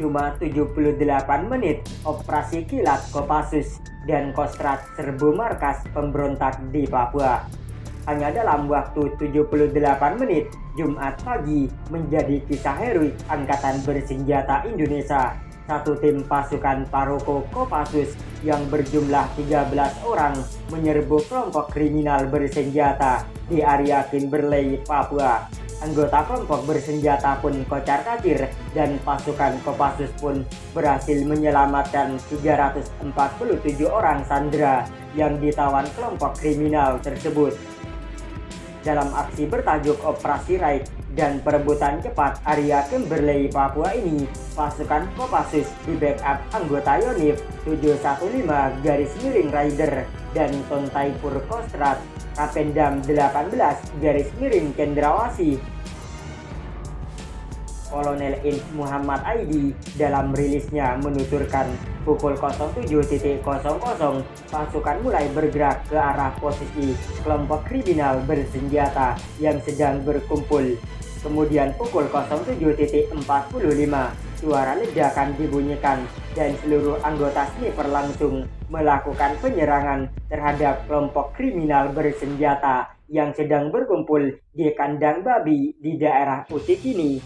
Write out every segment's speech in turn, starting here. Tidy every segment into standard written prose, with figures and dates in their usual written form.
cuma 78 menit operasi kilat Kopassus dan Kostrad serbu markas pemberontak di Papua. Hanya dalam waktu 78 menit, Jumat pagi menjadi kisah heroik Angkatan Bersenjata Indonesia. Satu tim pasukan Paroko Kopassus yang berjumlah 13 orang menyerbu kelompok kriminal bersenjata di area Kimberley, Papua. Anggota kelompok bersenjata pun kocar-kacir dan pasukan Kopassus pun berhasil menyelamatkan 347 orang sandera yang ditawan kelompok kriminal tersebut. Dalam aksi bertajuk Operasi Raid dan perebutan cepat area Kimberley, Papua ini, pasukan Kopassus di backup anggota Yonif 715 Rider dan Tontaipur Kostrad Kapendam 18 Cendrawasih. Kolonel Int Muhammad Aidi dalam rilisnya menuturkan pukul 07.00 pasukan mulai bergerak ke arah posisi kelompok kriminal bersenjata yang sedang berkumpul. Kemudian pukul 07.45 suara ledakan dibunyikan dan seluruh anggota sniper langsung melakukan penyerangan terhadap kelompok kriminal bersenjata yang sedang berkumpul di kandang babi di daerah Utikini.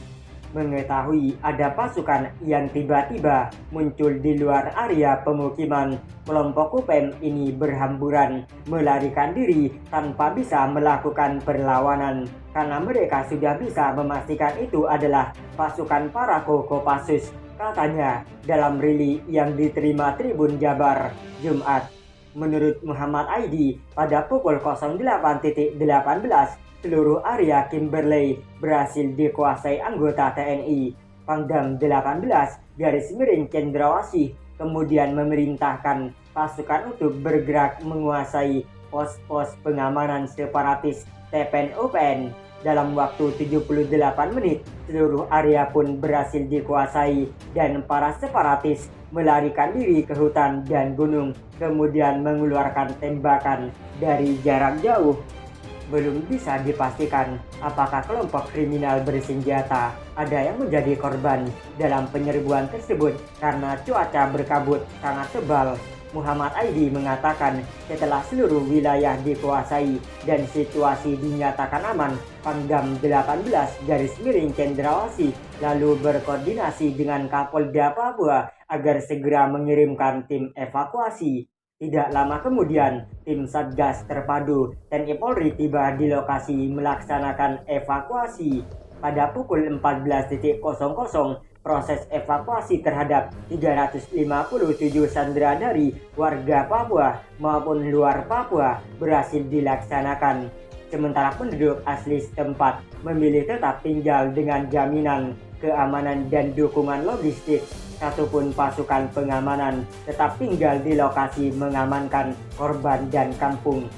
Mengetahui ada pasukan yang tiba-tiba muncul di luar area pemukiman, kelompok UPM ini berhamburan melarikan diri tanpa bisa melakukan perlawanan karena mereka sudah bisa memastikan itu adalah pasukan Paroko Kopassus, katanya dalam rilis yang diterima Tribun Jabar Jumat. Menurut Muhammad Aidi, pada pukul 08.18 seluruh area Kimberley berhasil dikuasai anggota TNI. Pangdam 18 Cendrawasih kemudian memerintahkan pasukan untuk bergerak menguasai pos-pos pengamanan separatis TPN-OPN. Dalam waktu 78 menit, seluruh area pun berhasil dikuasai dan para separatis melarikan diri ke hutan dan gunung, kemudian mengeluarkan tembakan dari jarak jauh. Belum bisa dipastikan apakah kelompok kriminal bersenjata ada yang menjadi korban dalam penyerbuan tersebut karena cuaca berkabut sangat tebal. Muhammad Aidi mengatakan setelah seluruh wilayah dikuasai dan situasi dinyatakan aman, Pangdam 18 Cendrawasih lalu berkoordinasi dengan Kapolda Papua agar segera mengirimkan tim evakuasi. Tidak lama kemudian, tim Satgas Terpadu TNI Polri tiba di lokasi melaksanakan evakuasi. Pada pukul 14.00, proses evakuasi terhadap 357 sandera dari warga Papua maupun luar Papua berhasil dilaksanakan. Sementara penduduk asli setempat memilih tetap tinggal dengan jaminan keamanan dan dukungan logistik. Satupun pasukan pengamanan tetap tinggal di lokasi mengamankan korban dan kampung.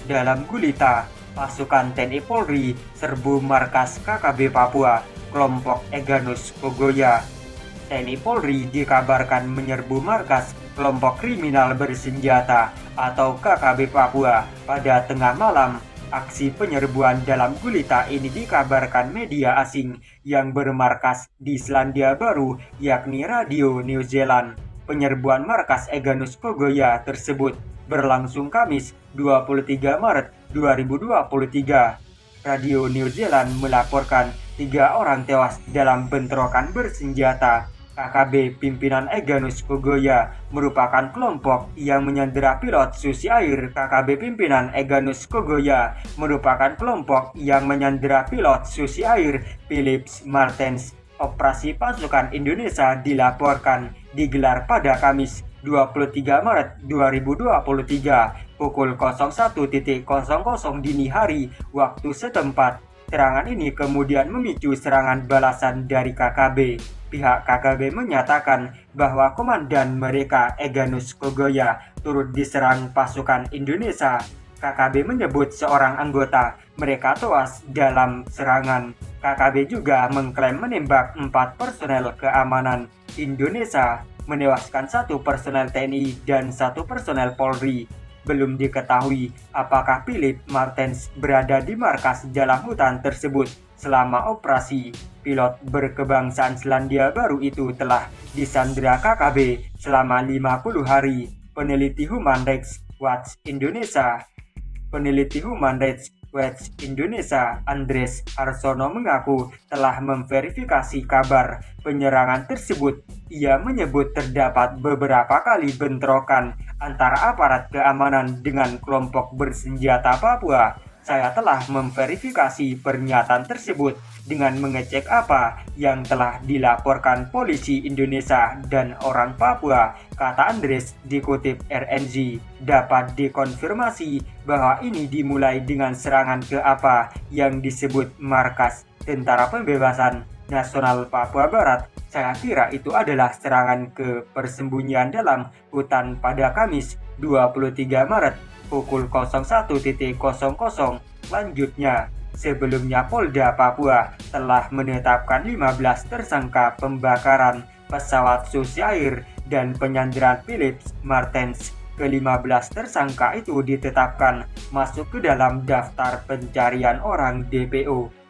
Dalam gulita, pasukan TNI Polri serbu markas KKB Papua, kelompok Eganus Kogoya. TNI Polri dikabarkan menyerbu markas kelompok kriminal bersenjata atau KKB Papua pada tengah malam. Aksi penyerbuan dalam gulita ini dikabarkan media asing yang bermarkas di Selandia Baru, yakni Radio New Zealand. Penyerbuan markas Eganus Kogoya tersebut berlangsung Kamis 23 Maret 2023. Radio New Zealand melaporkan 3 orang tewas dalam bentrokan bersenjata. KKB pimpinan Eganus Kogoya merupakan kelompok yang menyandera pilot Susi Air. KKB pimpinan Eganus Kogoya merupakan kelompok yang menyandera pilot Susi Air Philips Martens. Operasi pasukan Indonesia dilaporkan digelar pada Kamis 23 Maret 2023 pukul 01.00 dini hari waktu setempat. Serangan ini kemudian memicu serangan balasan dari KKB. Pihak KKB menyatakan bahwa komandan mereka Egyanus Kogoya turut diserang pasukan Indonesia. KKB menyebut seorang anggota mereka tewas dalam serangan. KKB juga mengklaim menembak 4 personel keamanan Indonesia, menewaskan 1 personel TNI dan 1 personel Polri. Belum diketahui apakah Philip Martens berada di markas dalam hutan tersebut selama operasi. Pilot berkebangsaan Selandia Baru itu telah disandra KKB selama 50 hari. Peneliti Human Rights Watch Indonesia Andres Arsono mengaku telah memverifikasi kabar penyerangan tersebut. Ia menyebut terdapat beberapa kali bentrokan antara aparat keamanan dengan kelompok bersenjata Papua. Saya telah memverifikasi pernyataan tersebut dengan mengecek apa yang telah dilaporkan polisi Indonesia dan orang Papua, kata Andres dikutip RNZ. Dapat dikonfirmasi bahwa ini dimulai dengan serangan ke apa yang disebut markas Tentara Pembebasan Nasional Papua Barat. Saya kira itu adalah serangan ke persembunyian dalam hutan pada Kamis 23 Maret pukul 01.00. Lanjutnya, sebelumnya Polda Papua telah menetapkan 15 tersangka pembakaran pesawat Susi Air dan penyanderaan Philip Martens. Ke-15 tersangka itu ditetapkan masuk ke dalam daftar pencarian orang DPO.